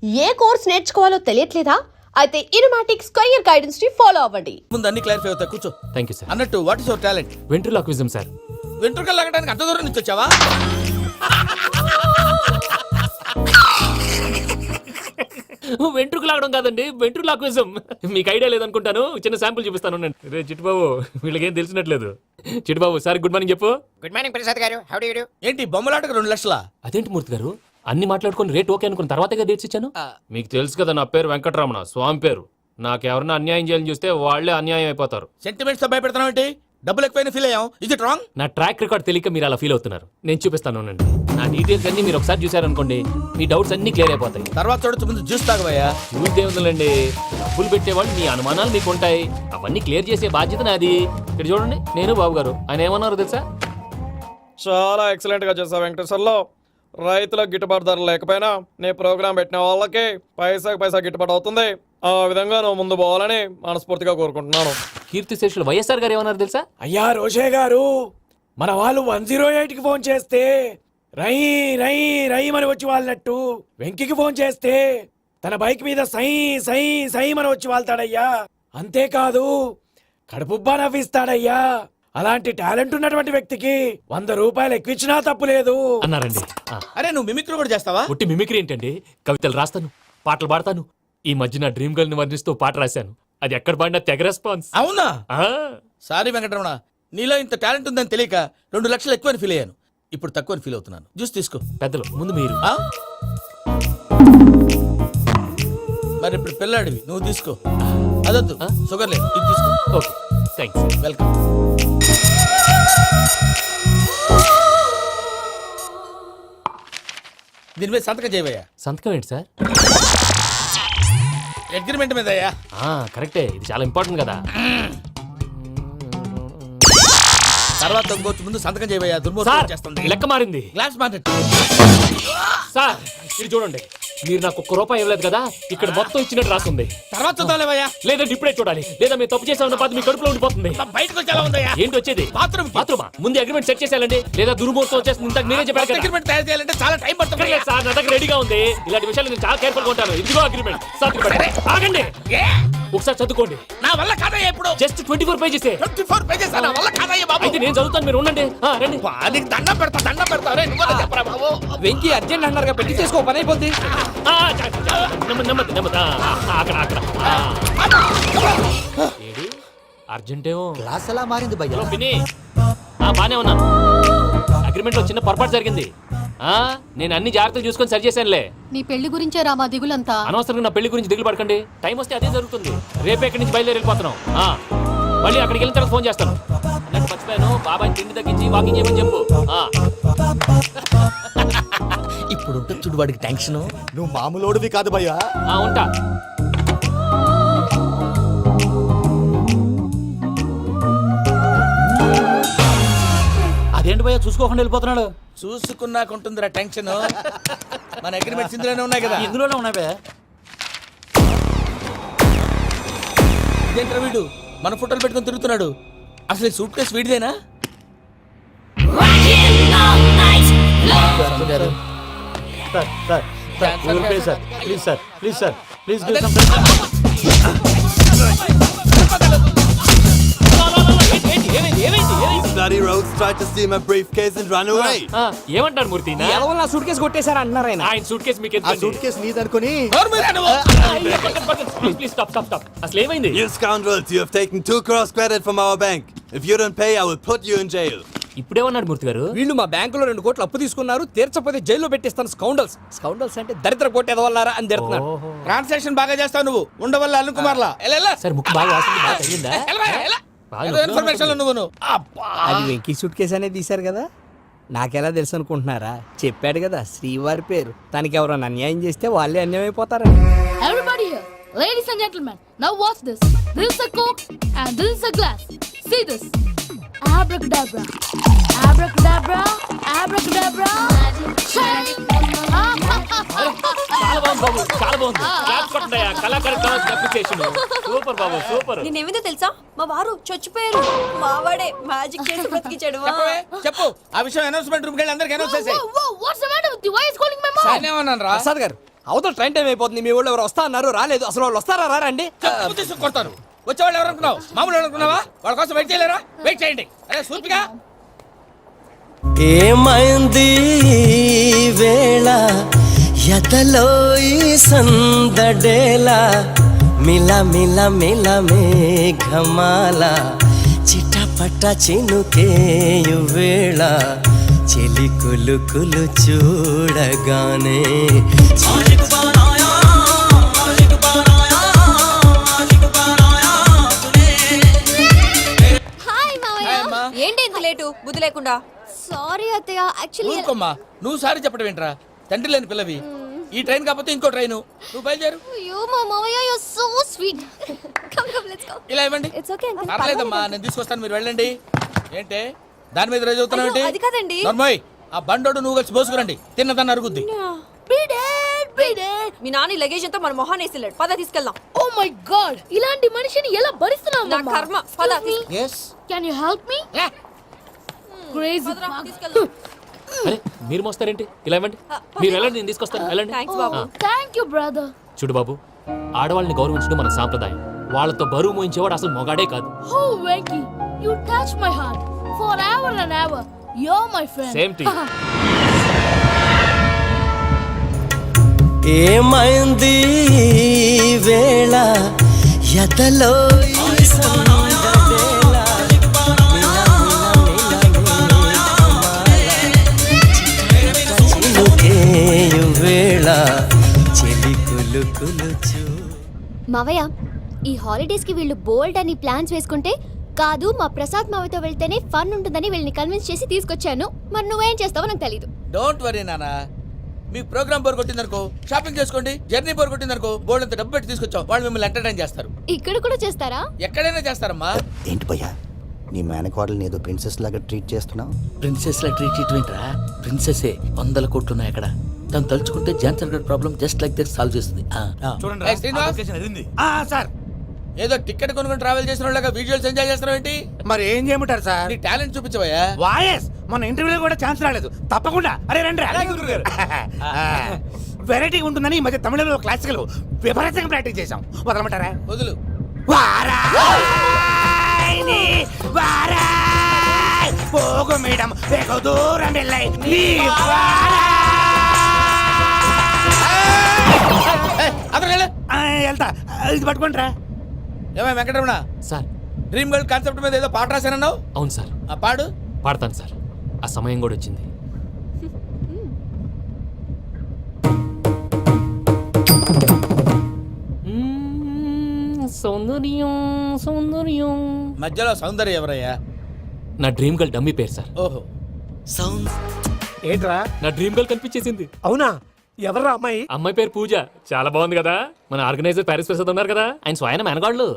ఏ course నేర్చుకోవాలో తెలియట్లేదా? అయితే ఇనుమాటిక్స్ కెరీర్ గైడెన్స్ ని ఫాలో అవ్వండి. ముందు అన్ని క్లారిఫై అవుతాయి, కూర్చో. Thank you sir. అన్నట్టు what is your talent? Ventriloquism sir. వెంట్రుకలు లాగడానికి అంత దూరం నుంచి వచ్చావా? వెంట్రుకు లాగడం కాదండి, వెంట్రులాక్విజం. మీకు ఐడియా లేదనుకుంటాను, చిన్న శాంపుల్ చూపిస్తాను. రే చిట్టుబాబు, వీళ్ళకేం తెలిసినట్లేదు. చిట్టుబాబు సార్ గుడ్ మార్నింగ్ చెప్పు. Good morning Prasad garu, how do you do? ఏంటి బొమ్మలాటకు 2 లక్షలా? అదేంటి మూర్తి గారు, అన్ని మాట్లాడుకుని రేట్ ఓకే అనుకున్న తర్వాతగా డేట్స్ ఇచ్చాను. మీకు తెలుసు కదా నా పేరు వెంకటరమణ, స్వామి పేరు. నాకెవరన్నా అన్యాయం చేయాలని చూస్తే వాళ్లే అన్యాయం అయిపోతారు. సెంటిమెంట్స్ తో భయపెడతావు ఏంటి? డబ్బులు ఎక్కువైనా ఫీల్ అయ్యాం. Is it wrong? నా ట్రాక్ రికార్డ్ తెలియక మీరు అలా ఫీల్ అవుతున్నారు. నేను చూపిస్తాను అనండి. నా డీటెయిల్స్ అన్ని మీరు ఒకసారి చూసారనుకోండి, మీ డౌట్స్ అన్ని క్లియర్ అయిపోతాయి. తర్వాత చూడొచ్చు, ముందు జ్యూస్ తాగబోయా. చూస్తే ఉందండి, డబ్బులు పెట్టేవాళ్ళు మీ అనుమానాలు మీకు ఉంటాయి, అవన్నీ క్లియర్ చేసే బాధ్యత నాది. ఇక్కడ చూడండి, నేను బాబు గారు. ఆయన ఏమన్నారు తెలుసా? చాలా ఎక్సలెంట్ గా చేసావు వెంకటేశ్వర్లో. రైతులకు గిట్టుబాటు ధర లేకపోయినా నీ ప్రోగ్రాం పెట్టిన వాళ్ళకి పైసాకి పైసా గిట్టుబాటు అవుతుంది. ఆ విధంగా నువ్వు ముందు పోవాలని మనస్ఫూర్తిగా కోరుకుంటున్నాను. కీర్తి శేషులు వైఎస్ఆర్ గారు ఏమన్నారు తెలుసా? అయ్యా రోషే గారు, మన వాళ్ళు 108కి ఫోన్ చేస్తే రై రై రై అని వచ్చి వాళ్ళనట్టు, వెంకికి ఫోన్ చేస్తే తన బైక్ మీద సై సై సై అని వచ్చి వాళ్తాడయ్యా. అంతేకాదు కడుపుబ్బా నవ్విస్తాడయ్యా. అలాంటి టాలెంట్ ఉన్నటువంటి వ్యక్తికి 100 రూపాయలు ఎక్కువిచ్చినా తప్పు లేదు అన్నారండి. అరే నువ్వు మిమిక్రీ కూడా చేస్తావా? పుట్టి మిమిక్రీ ఏంటండి, కవితలు రాస్తాను, పాటలు పాడతాను. ఈ మధ్య నా డ్రీమ్ గర్ల్ ని వర్ణిస్తూ పాట రాశాను, అది ఎక్కడ పాడినా తెగ రెస్పాన్స్. అవునా? సారీ వెంకటరమణ, నీలో ఇంత టాలెంట్ ఉందని తెలియక 2 లక్షలు ఎక్కువని ఫీల్ అయ్యాను. ఇప్పుడు తక్కువని ఫీల్ అవుతున్నాను. జ్యూస్ తీసుకో. పెద్దలు ముందు మీరు. మరి ఇప్పుడు పిల్లాడివి, నువ్వు తీసుకో. అదొద్దు, షుగర్ లేదు, ఇది తీసుకో. Okay thanks. వెల్కమ్. దీని మీద సంతకం చేయవయ్యా. సంతకం ఏంటి సార్? అగ్రిమెంట్ మీద అయ్యా. కరెక్టే, ఇది చాలా ఇంపార్టెంట్ కదా. తర్వాత ఇంకొచ్చి ముందు సంతకం చేయవయ్యా. దుర్మోహం చేస్తుంది. లెక్క మారింది. గ్లాస్ మార్కెట్ సార్ ఇది చూడండి, మీరు నాకు 1 రూపాయి ఇవ్వలేదు కదా, ఇక్కడ మొత్తం ఇచ్చినట్టు రాస్తుంది. తర్వాత చూద్దాంలేవయ్యా. లేదంటే ఇప్పుడే చూడాలి, లేదా మీరు తప్పు చేసామన్న బాధ మీ కడుపులో ఉండిపోతుంది. బయటకు వచ్చేలా ఉందయ్యా. ఏంటి వచ్చేది? బాత్రూమా? ముందు అగ్రిమెంట్ సెట్ చేసేయాలండి, లేదా దుర్మూర్తం వచ్చేస్తుంది. ఇంతకు మీరే చెప్పారు కదా. అగ్రిమెంట్ తయారు చేయాలంటే చాలా టైం పడుతుంది సార్. నా దగ్గర రెడీగా ఉంది. ఇలాంటి విషయాలు నేను చాలా కేర్ఫుల్ గా ఉంటాను. ఇదిగో అగ్రిమెంట్. ఆగండి, ఒకసారి చదువుకోండి. నా వల్ల కాదయ్యా. ఇప్పుడు జస్ట్ 24 పేజెస్. 24 పేజెస్ నా వల్ల కాదయ్యా బాబు. అయితే నేను చదువుతాను, మీరు ఉండండి. రండి. నీకు దండం పెడతా. రే నువ్వు చెప్పరా బాబు. వెంకీ అర్జెంట్ అన్నారుగా, పెట్టి చేసుకో, పని అయిపోద్ది. నెమ్మది. అక్కడ ఏడి అర్జెంటేమో. క్లాస్ ఎలా మారింది భయ్యా? హలో పిన్ని, బానే ఉన్నాను. అగ్రిమెంట్ లో చిన్న పొరపాటు జరిగింది. నేను అన్ని జాగ్రత్తలు చూసుకొని సరి చేశానులే. నీ పెళ్లి గురించే రా మా దిగులంతా. అనవసరంగా నా పెళ్లి గురించి దిగులు పడకండి. టైం వస్తే అదే జరుగుతుంది. రేపే ఇక్కడి నుంచి బయలుదేరి వెళ్ళిపోతున్నాం. మళ్ళీ అక్కడికి వెళ్ళిన తర్వాత ఫోన్ చేస్తాను. నాకు మర్చిపోయాను, బాబాయ్ తిండి తగ్గించి వాకింగ్ చేయమని చెప్పు. ఇప్పుడు ఉంటుంది చూడు వాడికి టెన్షన్. నువ్వు మామూలోడివి కాదు భయ్యా. ఉంటా. అదేంటి భయ్యా చూసుకోకుండా వెళ్ళిపోతున్నాడు? చూసుకున్నాకుంటుందిరా టెన్షన్. మన అగ్రిమెంట్స్ ఇందులోనే ఉన్నాయి కదా. ఇందులోనే ఉన్నాయి భయ్యా. ఇదేంట్రా వీడు మన ఫోటోలు పెట్టుకొని తిరుగుతున్నాడు? అసలు ఈ సూట్ కేసు వీడిదేనా? Bloody rogues tried to steal my briefcase and run away. ఏమంటారు మూర్తి? ఎవరు నా సూట్ కేసు కొట్టేశారు అంటున్నారు ఆయన. ఆయన సూట్ కేసు మీకు ఆ సూట్ కేసు నీదనుకుని. Please stop. అసలు ఏమైంది? You scoundrels, you have taken 2 crores credit from our bank. If you don't pay, I will put you in jail. ఇప్పుడేమన్నాడు మూర్తి గారు? వీళ్ళు మా బ్యాంకులో 2 కోట్లు అప్పు తీసుకున్నారు, తీర్చపోతే జైల్లో పెట్టిస్తాను. స్కౌండల్స్ అంటే దరిద్ర కొట్టేదవల్లారా అని తిడుతున్నారు. ట్రాన్సాక్షన్ బాగా చేస్తావు నువ్వు. ఉండవల్ల అల్లు కుమార్లా. సార్ ముక్కు బాగా వాసింది, బాగా తగ్గిందా? ఇన్ఫర్మేషన్ నువ్వు. అది వెంకీ సూట్ కేసు అనేది తీశారు కదా, నాకెలా తెలుసు అనుకుంటున్నారా? చెప్పాడు కదా శ్రీవారి పేరు. తనకి ఎవరైనా అన్యాయం చేస్తే వాళ్ళే అన్యాయం అయిపోతారని. Everybody here, ladies and gentlemen, now watch this. This is a coke and this is a glass. See this. Abracadabra. Abracadabra. Abracadabra. చాలా బాగుంది బాబు, చాలా బాగుంది. క్లాస్ కొట్టండియా, కళాకారు అప్రిసియేషన్. సూపర్ బాబు, సూపర్. నేనేమిందో తెలుసా, మా వారు చచ్చిపోయారు. మావాడే మ్యాజిక్ చేసి బ్రతికించాడు. చెప్పు ఆ విషయం. అనౌన్స్మెంట్ రూమ్ కి వెళ్ళి అందరికి అనౌన్స్ చేసేయ్. What's the matter with you? Why is calling my mom? ఏమన్నాను రా? ప్రసాద్ గారు అవతల ట్రైన్ టైం అయిపోతుంది. మీ వాళ్ళు ఎవరు వస్తా అన్నారు, రాలేదు. అసలు వాళ్ళు వస్తారా రారా అండి? చెప్పు తీసుకు కొడతారు. వచ్చేవాళ్ళు ఎవరు అనుకున్నావు? మామూలు ఎవరు అనుకున్నావా? వాళ్ళ కోసం వెయిట్ చేయలేరా? వెయిట్ చేయండి. అరే సూపిగా ఏమైంది ఈ వేళ ఎదలో ఈ సందడేల మిల మిల మిల మేఘమాల చిటపట చినుకేయు వేళ చెలి కులు కులు చూడగానే హాయ్ హాయ్ అమ్మా. ఏంటి ఇంత లేటు బుద్ధి లేకుండా? సారీ అత్తయ్య, యాక్చువల్లీ ఊరుకోమ్మా. నువ్వు సారి చెప్పడం ఏంట్రా? తండ్రి లేని పిల్లవి. ఈ ట్రైన్ కాకపోతే ఇంకో ట్రైన్. నువ్వు బయలుదేరు. అయ్యో మా మావయ్య you so sweet. Come come let's go. ఇలా ఇవ్వండి. It's okay uncle. పర్లేదమ్మా, నేను తీసుకొస్తాను, మీరు వెళ్ళండి. ఏంటే దాని మీద రోజు అవుతున్నావు ఏంటి? అయ్యో, అది కాదండి. నర్మోయ్, ఆ బండోడు నువ్వు కలిసి పోసుకురండి. తిన్నదాన్ని అరుగుద్ది. మీ నాని లగేజ్ అంతా మన మొహాన్ని వేసిల్లాడు. పద తీసుకెళ్దాం. Oh my god! ఇలాంటి మనిషిని ఎలా భరిస్తున్నావు నా కర్మ. పద Can you help me? Crazy. తీసుకెళ్దాం. అరే మీరు మోస్తారేంటి? ఇలా ఇవ్వండి. మీరు వెళ్ళండి, నేను తీసుకొస్తాను. వెళ్ళండి. Thanks Babu. Thank you, brother. చూడు బాబు, ఆడవాళ్ళని గౌరవించడం మన సాంప్రదాయం. వాళ్ళతో బరువు మోయించేవాడు అసలు మొగాడే కాదు. Oh, Venky, you touch my heart forever and ever. You're my friend. Same tea. ఏమైంది ఈ వేళ ఎదలో ఈ సందడేల చినుకేయు వేళ చెలి కులు కులు చూ మావయ్య, ఈ హాలిడేస్ కి వీళ్ళు బోల్డ్ అని ప్లాన్స్ వేసుకుంటే కాదు మా ప్రసాద్ మావయ్యతో వెళ్తేనే ఫన్ ఉంటుందని వీళ్ళని కన్విన్స్ చేసి తీసుకొచ్చాను. మరి నువ్వేం చేస్తావో నాకు తెలీదు. డోంట్ వరీ నానా. మీ ప్రోగ్రామ్ బోర్ కొట్టిందనుకో షాపింగ్ చేసుకోండి. జర్నీ బోర్ కొట్టిందనుకో బోర్డు అంత డబ్బు పెట్టి తీసుకొచ్చాం. వాళ్ళు మిమ్మల్ని ఎంటర్టైన్ చేస్తారు. ఇక్కడ కూడా చేస్తారా? ఎక్కడైనా చేస్తారమ్మా. ఏంటి భయ్యా నీ మేనకోడల్ని ఏదో ప్రిన్సెస్ లాగా ట్రీట్ చేస్తున్నావు? ప్రిన్సెస్ లా ట్రీట్ చేయటమేంట్రా? ప్రిన్సెసే 100 కోట్లు ఉన్నాయి అక్కడ. తను తలుచుకుంటే జాన్సన్ గడ్ problem just like that solve చేస్తుంది. ఏయ్, శ్రీనివాస్, సార్ ఏదో టికెట్ కొనుక్కొని ట్రావెల్ చేసిన వాళ్ళగా విజువల్స్ ఎంజాయ్ చేస్తున్నావు ఏంటి? మరి ఏం చేయమంటారు సార్? నీ టాలెంట్ చూపించవయ్యా. వాయస్ మన ఇంటర్వ్యూలో కూడా ఛాన్స్ రాలేదు. తప్పకుండా అరే రండి వెరైటీగా ఉంటుందని ఈ మధ్య తమిళంలో క్లాసికల్ విపరీతంగా ప్రాక్టీస్ చేశాం. వదలమంటారా? వదులు. వారాయ్ వారాయ్ పోగు మేడం వెగు దూరం వెళ్ళాయి నీ వెళ్తా ఇది పట్టుకుంటారా? ఏమై Venkataramana, sir. Dream girl concept మీద ఏదో పాట రాశానన్నావు. అవును సార్. ఆ పాడు. పాడతాను సార్. ఆ సమయం కూడా వచ్చింది. సౌందర్యం సౌందర్యం. మధ్యలో సౌందర్య ఎవరయ్యా? నా డ్రీమ్ గర్ల్ డమ్మీ పేరు సార్. ఓహో. ఏంట్రా? నా డ్రీమ్ గర్ల్ కనిపించేసింది. అవునా? ఎవరా అమ్మాయి? అమ్మాయి పేరు పూజ. చాలా బాగుంది కదా. మన ఆర్గనైజర్ ప్యారిస్ ప్రసాద్ ఉన్నారు కదా, ఆయన స్వయం మెనగాళ్ళు.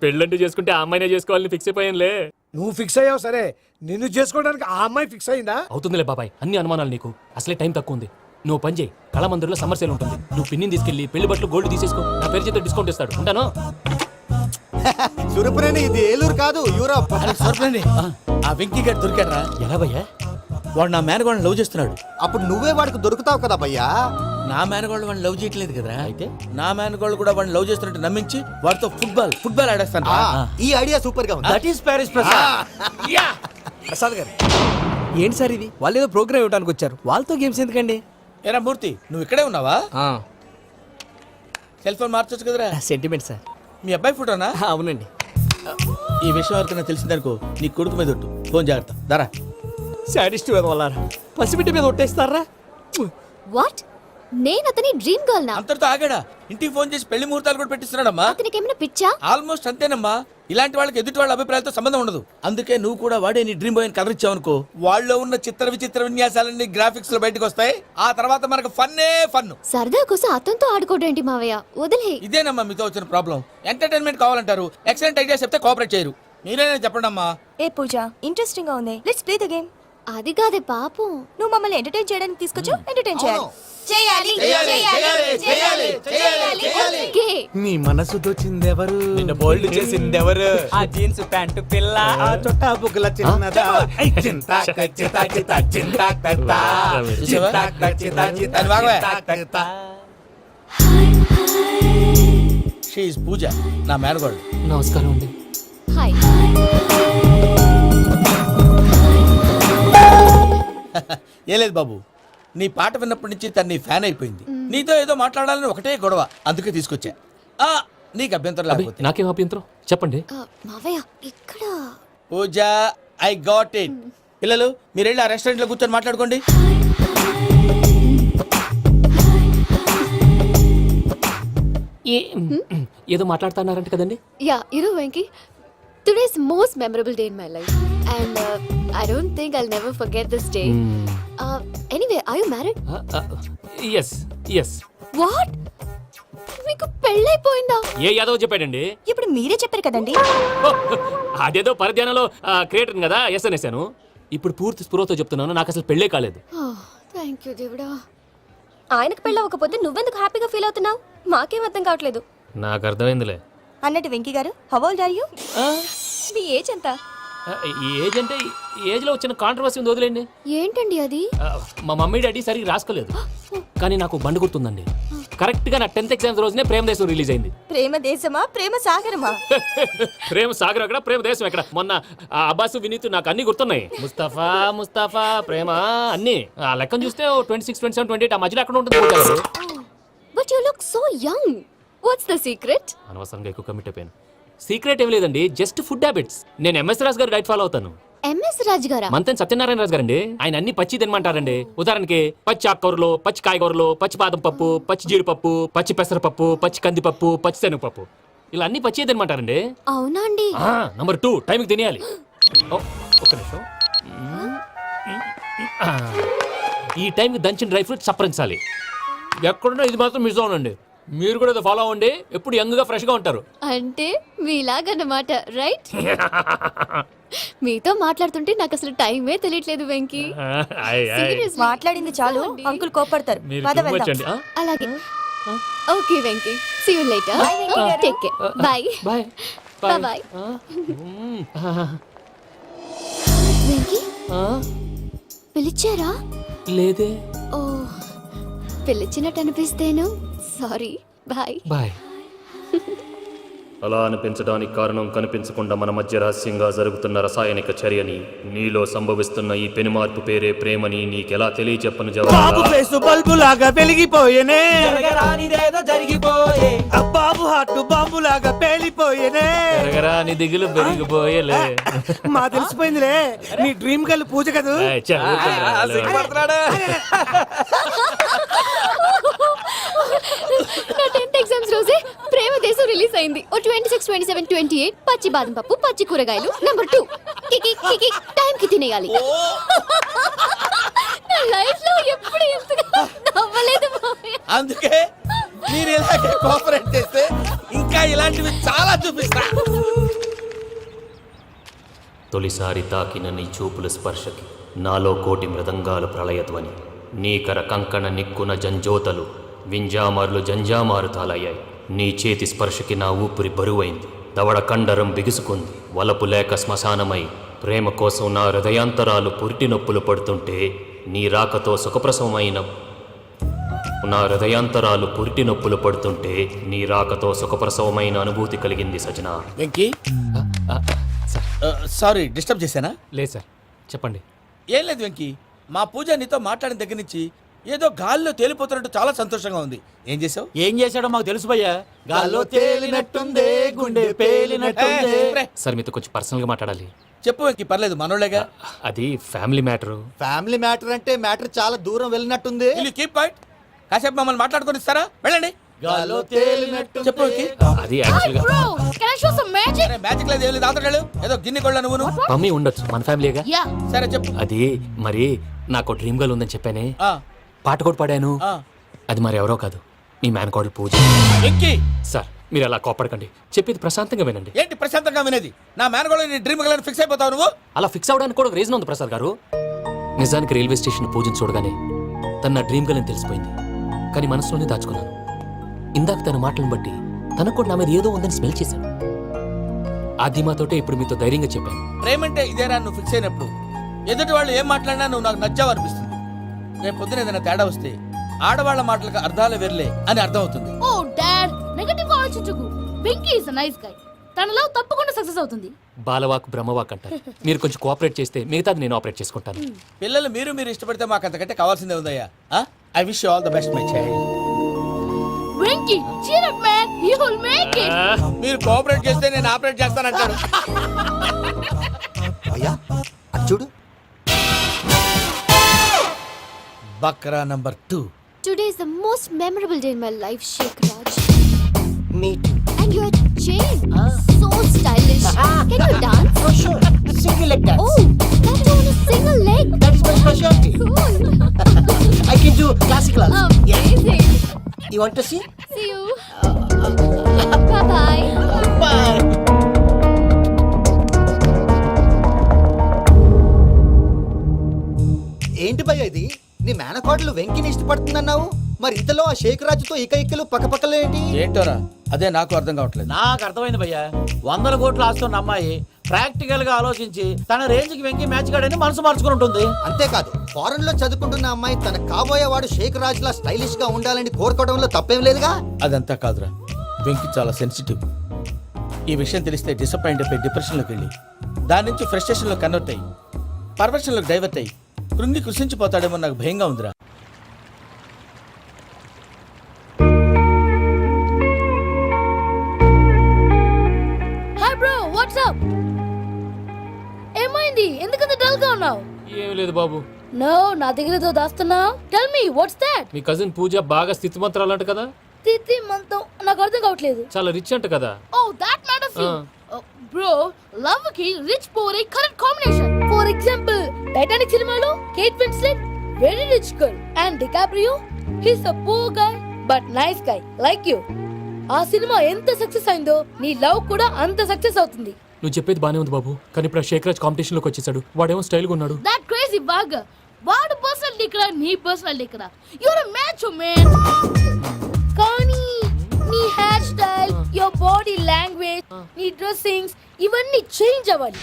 పెళ్ళంటూ చేసుకుంటే ఆ అమ్మాయినే చేసుకోవాలని ఫిక్స్ అయిపోయానులే. నువ్వు ఫిక్స్ అయ్యావు సరే, నిన్ను చేసుకోవడానికి ఆ అమ్మాయి ఫిక్స్ అయిందా? అవుతుందిలే బాబాయ్, అన్ని అనుమానాలు నీకు. అసలే టైం తక్కువ ఉంది. నువ్వు పని చేయి, కళామందిర్లో సమ్మర్ సేల్ ఉంటుంది. నువ్వు పిన్నిని తీసుకెళ్లి పెళ్లి బట్టలు గోల్డ్ తీసేసుకో. నా పేరు చేత డిస్కౌంట్ ఇస్తాడు. ఉంటాను. సురపురేని ఇది ఏలూరు కాదు యూరోప్. ఆ వెంకీ గారు దొరికాడరా? ఎలా భయ్యా? వాడు నా మేనగోళ్ళని లవ్ చేస్తున్నాడు. అప్పుడు నువ్వే వాడికి దొరుకుతావు కదా భయ్యా. నా మేనగోళ్ళు వాడిని లవ్ చేయట్లేదు కదరా. అయితే నా మేనగోళ్ళు కూడా వాడిని లవ్ చేస్తున్నట్టు నమ్మించి వాడితో ఫుట్బాల్ ఆడేస్తాను. ఈ ఐడియా సూపర్ గా ఉంది. That is Paris Prasad. Prasad గారు ఏంటి సార్ ఇది? వాళ్ళు ఏదో ప్రోగ్రామ్ ఇవ్వడానికి వచ్చారు, వాళ్ళతో గేమ్స్ ఎందుకండి? ఏరా మూర్తి, నువ్వు ఇక్కడే ఉన్నావా? సెల్ ఫోన్ మార్చొచ్చు కదరా. Sentiment sir. మీ అబ్బాయి ఫోటోనా? అవునండి. ఈ విషయం ఎవరికైనా తెలిసిందనుకో నీ కొడుకు మీద ఒట్టు. ఫోన్ జాగ్రత్త. దారా. సాడిస్ట్ వాళ్ళారా, పసిబిడ్డ మీద ఒట్టేస్తారా? వాట్? నేను అతని డ్రీమ్ గర్ల్ నా? అంతటితో ఆగాడా? ఇంటికి ఫోన్ చేసి పెళ్లి ముహూర్తాలు కూడా పెట్టిస్తున్నాడమ్మా. అతనికి ఏమైనా పిచ్చా? ఆల్మోస్ట్ అంతేనమ్మా. ఇలాంటి వాళ్ళకి ఎదుటి వాళ్ళ అభిప్రాయాలతో సంబంధం ఉండదు. అందుకే నువ్వు కూడా వాడే నీ డ్రీమ్ బాయ్ కలర్ ఇచ్చావనుకో, వాళ్ళలో ఉన్న చిత్ర విచిత్ర విన్యాసాలన్నీ గ్రాఫిక్స్ లో బయటకు వస్తాయి. ఆ తర్వాత మనకు ఫన్నే ఫన్. సరదా కోసం అతనితో ఆడుకోవడం మావయ్య, వదిలే. ఇదేనమ్మా మీతో వచ్చిన ప్రాబ్లం. ఎంటర్టైన్మెంట్ కావాలంటారు, ఎక్సలెంట్ ఐడియా చెప్తే కోఆపరేట్ చేయరు. మీరేనా చెప్పండి అమ్మా. ఏ పూజ, ఇంట్రెస్టింగ్ గా ఉంది. Let's play the game. అది కాదే పాపం. నువ్వు మమ్మల్ని ఎంటర్టైన్ చేయడానికి తీసుకొచ్చావు, ఎంటర్టైన్ చేయాలి. ఓకే. నీ మనసు దోచిందెవరు? నిన్ను బోల్డ్ చేసిందెవరు? ఆ జీన్స్ ప్యాంటు పిల్ల, ఆ చుట్టా బుగ్గల చిన్నదా. ఐ చింతా కచ్చితా చితా చింతా కత్తా. చూసావా? చింతా కచ్చితా చితా అది బాగోయ్. చింతా కత్తా. షీఈ్ పూజ, నా మేనగోడు. నమస్కారం అండి. హాయ్. ఏ లేదు బాబు, నీ పాట విన్నప్పటి నుంచి తను నీ ఫ్యాన్ అయిపోయింది. నీతో ఏదో మాట్లాడాలని ఒకటే గొడవ, అందుకే తీసుకొచ్చా. నీకు అభ్యంతరం అబ్బే, లేకపోతే. నాకేం అభ్యంతరం చెప్పండి. మావయ్య ఇక్కడ పూజ, ఐ గాట్ ఇట్. పిల్లలు మీరు వెళ్ళి ఆ రెస్టారెంట్ లో కూర్చొని మాట్లాడుకోండి. ఏదో మాట్లాడుతున్నారంట కదండి. యా ఇరు Venky, today's most memorable day in my life and I don't think I'll never forget this day. Anyway, are you married? Yes yes. What? మీకు పెళ్ళైపోయిందా? ఏ యాదవ్ చెప్పాడండి? ఇప్పుడు మీరే చెప్పారు కదండి. అదేదో పరధ్యానంలో క్రియేటర్ కదా ఎస్ అనేసాను. ఇప్పుడు పూర్తి స్పృహతో చెప్తున్నాను, నాకు అసలు పెళ్ళే కాలేదు. థ్యాంక్ యూ దేవుడా. ఆయనకు పెళ్ళవకపోతే నువ్వెందుకు హ్యాపీగా ఫీల్ అవుతున్నావు? మాకేం అర్థం కావట్లేదు. నాకు అర్థమైందిలే. అన్నట్టు వెంకీ గారు, హౌ ఓల్డ్ ఆర్ యు? మీ ఏజ్ ఎంత? ఏజ్ అంటే ఏజ్ లో వచ్చిన కాంట్రవర్సీ ఉంది, వదిలేండి. ఏంటండి అది? మా మమ్మీ డాడీ సరిగ్గా రాసుకోలేదు, కానీ నాకు బండి గుర్తుందండి. కరెక్ట్ గా నా 10th ఎగ్జామ్స్ రోజునే ప్రేమ దేశం రిలీజ్ అయింది. ప్రేమ దేశమా ప్రేమ సాగరమా? ప్రేమ సాగర్ ఎక్కడ, ప్రేమ దేశం ఎక్కడ? మొన్న అబ్బాసు వినీత్ నాకు అన్ని గుర్తున్నాయి. ముస్తఫా ముస్తఫా ప్రేమ అన్ని ఆ లెక్కను చూస్తే 26, 27, 28 ఆ మధ్యలో ఎక్కడ ఉంటుంది. But you look so young. What's the secret? అనవసరంగా ఎక్కువ కమిట్ అయిపోయాను. సీక్రెట్ ఏం లేదండి, జస్ట్ ఫుడ్ హ్యాబిట్స్. నేను ఎంఎస్ రాజు గారు డైట్ ఫాలో అవుతాను. ఎంఎస్ రాజ్ గారా? మంతెన్ సత్యనారాయణ రాజు గారండి. ఆయన అన్ని పచ్చి తినమంటారండి. ఉదాహరణకి పచ్చి ఆకుకూరలు, పచ్చి కాయగూరలు, పచ్చి బాదం పప్పు, పచ్చి జీడిపప్పు, పచ్చి పెసరపప్పు, పచ్చి కందిపప్పు, పచ్చి శనగపప్పు, ఇలా అన్ని పచ్చి తినమంటారండి. అవునా అండి? నంబర్ 2 టైంకి తినేయాలి. ఒక్క నిమిషం. ఈ టైంకి దంచిన డ్రై ఫ్రూట్స్ సప్పరించాలి. ఎక్కడున్నా ఇది మాత్రం మిస్ అవునండి. మీరు కూడా ఫాలో అవ్వండి, ఎప్పుడు యంగ్ గా ఫ్రెష్ గా ఉంటారు. అంటే మీలాగన్నమాట, రైట్? మీతో మాట్లాడుతుంటే నాకు అసలు టైమే తెలియట్లేదు వెంకీ. Seriously. మాట్లాడింది చాలు, అంకుల్ కోపడతారు. మీరు పద too much వెళ్దాం. అండి. అలాగే. Okay Venky, see you later. Take care. Bye. Bye bye. Venky, పిలిచారా? లేదే. ఓ, పిలిచినట్టు అనిపిస్తేను సారీ. బాయ్. బాయ్. అలా అనిపించడానికి కారణం కనిపించకుండా మన మధ్య రహస్యంగా జరుగుతున్న రసాయనిక చర్యని, నీలో సంభవిస్తున్న ఈ పెనుమార్పు పేరే ప్రేమని నీకెలా తెలియచెప్పను బాబు ఫేసు బల్బు లాగా వెలిగిపోయేనే, జరిగిపోయే బాబు హార్ట్ బాంబు లాగా పేలిపోయేనే. నీ దిగులు పెరిగిపోయేలే. మా తెలిసిపోయిందిలే, నీ డ్రీమ్ గర్ల్ పూజ కదా. నా 10th ఎగ్జామ్స్ రోజే ప్రేమ దేశం రిలీజ్ అయింది. ఓ 26, 27, 28 పచ్చి బాదం పప్పు, పచ్చి కూరగాయలు. నంబర్ 2 కికి కికి టైం కి తినేయాలి. నా లైఫ్ లో ఎప్పుడు ఇంతగా నవ్వలేదు మావయ్య. అందుకే మీరు ఇలాగే కోఆపరేట్ చేస్తే ఇంకా ఇలాంటివి చాలా చూపిస్తా. తొలిసారి తాకిన నీ చూపుల స్పర్శకి నాలో కోటి మృదంగాలు ప్రళయధ్వని. నీకర కంకణ నిక్కున జంజోతలు వింజామారులు జంజామారు తాలయ్యాయి. నీ చేతి స్పర్శకి నా ఊపిరి బరువైంది. దవడ కండరం బిగుసుకుంది. వలపు లేక శ్మశానమై ప్రేమ కోసం నా హృదయాంతరాలు పురిటి నొప్పులు పడుతుంటే నీ రాకతో సుఖప్రసవమైన నా హృదయాంతరాలు పురిటి నొప్పులు పడుతుంటే నీ రాకతో సుఖప్రసవమైన అనుభూతి కలిగింది సజనా. వెంకీ, సారీ డిస్టర్బ్ చేశానా? లేదు సార్, చెప్పండి. ఏం లేదు వెంకీ, మా పూజ నీతో మాట్లాడిన దగ్గర నుంచి ఏదో గాల్లో తేలిపోతున్నట్టు చాలా సంతోషంగా ఉంది. ఏం చేసావు? ఏం చేశాడో మాకు తెలుసు భయ్యా. గాల్లో తేలినట్టుందే, గుండె పేలినట్టుందే. సార్ మీతో కొంచెం పర్సనల్గా మాట్లాడాలి. చెప్పు వెంకీ, పర్లేదు మనోళ్ళేగా. అది ఫ్యామిలీ మ్యాటరు. ఫ్యామిలీ మ్యాటర్ అంటే మ్యాటర్ చాలా దూరం వెళ్ళినట్టుంది. Keep point. కాసేపు మమ్మల్ని మాట్లాడుకొని ఇస్తారా? వెళ్ళండి. గాల్లో తేలినట్టు చెప్పు వెంకీ. అది యాక్చువల్గా Bro, can I show some magic? అరే మ్యాజిక్ లేదు, ఏం లేదు, ఆతడాలు ఏదో గిన్నె కొళ్ళ నువ్వు. మమ్మీ ఉండొచ్చు, మన ఫ్యామిలీగా. Yeah. సరే చెప్పు. అది మరి నాకు డ్రీమ్ గర్ల్ ఉందని చెప్పానే, ఆ, పాట కూడా పాడాను. ఆ. అది మరి ఎవరో కాదు, మీ మేనకోడలు పూజ. వెంకీ, సార్ మీరు అలా కోపడకండి, చెప్పేది ప్రశాంతంగా వినండి. ఏంటి ప్రశాంతంగా వినేది? నా మేనగోళ్ళు నీ డ్రీమ్ గర్ల్ ఫిక్స్ అయిపోతావు నువ్వు. అలా ఫిక్స్ అవడానికి కూడా ఒక రీజన్ ఉంది ప్రసాద్ గారు. నిజానికి రైల్వే స్టేషన్ పూజను చూడగానే తన నా డ్రీమ్ గర్ల్ అని తెలిసిపోయింది. కానీ మనసులోనే దాచుకున్నాను. ఇందాక తన మాటలను బట్టి తనకు కూడా నా మీద ఏదో ఉందని స్మెల్ చేశాను. ఆ ధీమాతోటే ఇప్పుడు మీతో ధైర్యంగా చెప్పాను. ప్రేమంటే ఇదేరా నువ్వు ఫిక్స్ అయినప్పుడు ఎదుటి వాళ్ళు ఏం మాట్లాడినా నువ్వు నాకు నచ్చావు అనిపిస్తుంది. రేపు పొద్దున ఏదైనా తేడా వస్తే ఆడవాళ్ళ మాటలకు అర్థాలు వెర్లే అని అర్థం అవుతుంది. ఓ డాడ్, నెగటివ్ గా ఆలోచించకు. Venky is nice guy. తన లవ్ తప్పకుండా సక్సెస్ అవుతుంది. బాలవాక్ బ్రహ్మవాక్ అంటారు. మీరు కొంచెం కోఆపరేట్ చేస్తే మిగతాది నేను ఆపరేట్ చేసుకుంటాను. పిల్లలు మీరు ఇష్టపడితే మాకు అంతకంటే కావాల్సిందే ఉందయ్యా. I wish all the best my child. Venky, cheer up man, you will make it. మీరు కోఆపరేట్ చేస్తే నేను ఆపరేట్ చేస్తానంటారు. అయ్యా అది చూడు. Bakra number 2. Today is the most memorable day in my life, Sheikh Raj. Me too. And your chain, so stylish. Can you dance? For sure. Single leg dance. Oh, that too on a single leg. That is my specialty. Cool. I can do classical also. Amazing. You want to see? See you. Bye-bye. Bye. ఏంటి భయ్య ఇది? నీ మేనకోడలు వెంకిని ఇష్టపడుతుందన్నావు, మరి ఇంతలో ఆ షేక్ రాజుతో ఇకలు పక్కపక్కలు ఏంటి? ఏంటోరా అదే నాకు అర్థం కావట్లేదు. నాకు అర్థమైంది భయ్యా. 100 కోట్లు ఆస్తున్న అమ్మాయి ప్రాక్టికల్ గా ఆలోచించి తన రేంజ్ కి వెంకి మ్యాచ్ కాడని మనసు మార్చుకుని ఉంటుంది. అంతేకాదు, ఫారెన్ లో చదువుకుంటున్న అమ్మాయి తన కాబోయేవాడు షేక్ రాజ్ లా స్టైలిష్ గా ఉండాలని కోరుకోవడంలో తప్పేం లేదుగా. అదంతా కాదురా, వెంకి చాలా సెన్సిటివ్. ఈ విషయం తెలిస్తే డిసప్పాయింట్ అయిపోయి డిప్రెషన్లోకి వెళ్ళి దాని నుంచి ఫ్రస్ట్రేషన్లో కన్వర్ట్ అయ్యి పర్వర్షన్లోకి డైవర్ట్ అయ్యి కృంగి కృషించిపోతాడేమో నాకు భయంగా ఉందిరా. Hi bro, what's up? ఏమైంది? ఎందుకంత డల్ గా ఉన్నావు? ఏం లేదు బాబు. నో, నా దగ్గర ఏదో దాస్తున్నావు. Tell me what's that? మీ కజిన్ పూజ బాగా స్థితి మంత్రాలు అంట కదా. తిత్తి మంతం నాకు అర్థం కావట్లేదు. చాలా రిచ్ అంట కదా. Oh that matters you. Bro, love కి రిచ్ పూర్ ఏ correct combination. For example, Titanic సినిమాలో Kate Winslet very rich girl and DiCaprio his a poor guy but nice guy like you. ఆ సినిమా ఎంత సక్సెస్ అయిందో నీ లవ్ కూడా అంత సక్సెస్ అవుతుంది. నువ్వు చెప్పేది బానే ఉంది బాబు, కానీ ఇప్పుడు షేక్ రాజ్ కాంపిటీషన్ లోకి వచ్చేసాడు. వాడేమో స్టైల్ గా ఉన్నాడు. That crazy bag. వాడు పర్సనల్ ఇక్కడ, నీ పర్సనల్ ఇక్కడ. You are a match man. కానీ నీ hair style, your body language, నీ డ్రెస్సింగ్స్ ఇవన్నీ చేంజ్ అవ్వాలి.